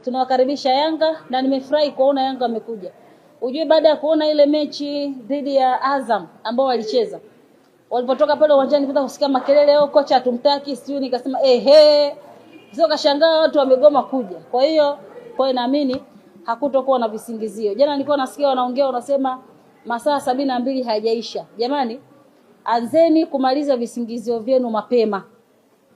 tunawakaribisha Yanga na nimefurahi kuona Yanga wamekuja. Ujue baada ya kuona ile mechi dhidi ya Azam ambao walicheza, walipotoka pale uwanjani nikaanza kusikia makelele, kocha hatumtaki, sio, nikasema sio, kashangaa watu wamegoma kuja. Kwa hiyo naamini hakutokuwa na visingizio. Jana nilikuwa nasikia wanaongea wanasema masaa 72 hayajaisha. Jamani, anzeni kumaliza visingizio vyenu mapema.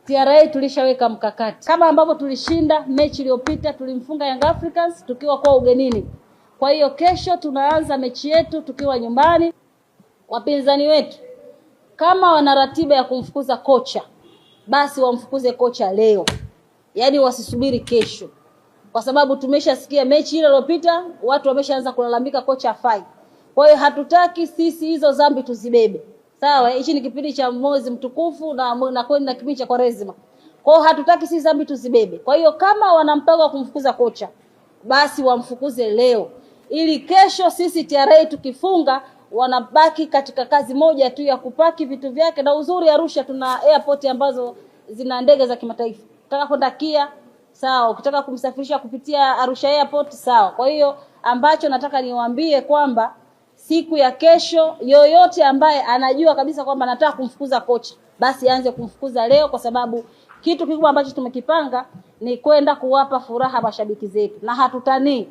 TRA tulishaweka mkakati. Kama ambapo tulishinda mechi iliyopita, tulimfunga Young Africans tukiwa kwa ugenini. Kwa hiyo kesho tunaanza mechi yetu tukiwa nyumbani. Wapinzani wetu kama wana ratiba ya kumfukuza kocha, basi wamfukuze kocha leo. Yaani wasisubiri kesho. Kwa sababu tumeshasikia mechi ile iliyopita watu wameshaanza kulalamika kocha afai. Kwa hiyo hatutaki sisi hizo dhambi tuzibebe. Sawa, hichi ni kipindi cha mwezi mtukufu na kwenda kipindi cha Kwaresima. Kwa hiyo hatutaki sisi dhambi tuzibebe. Kwa hiyo kama wana mpango wa kumfukuza kocha, basi wamfukuze leo. Ili kesho sisi TRA tukifunga wanabaki katika kazi moja tu ya kupaki vitu vyake. Na uzuri Arusha tuna airport ambazo zina ndege za kimataifa. Ukitaka kwenda Kia, sawa, ukitaka kumsafirisha kupitia Arusha airport, sawa. Kwa hiyo ambacho nataka niwaambie kwamba siku ya kesho yoyote ambaye anajua kabisa kwamba anataka kumfukuza kocha, basi aanze kumfukuza leo, kwa sababu kitu kikubwa ambacho tumekipanga ni kwenda kuwapa furaha mashabiki zetu na hatutanii.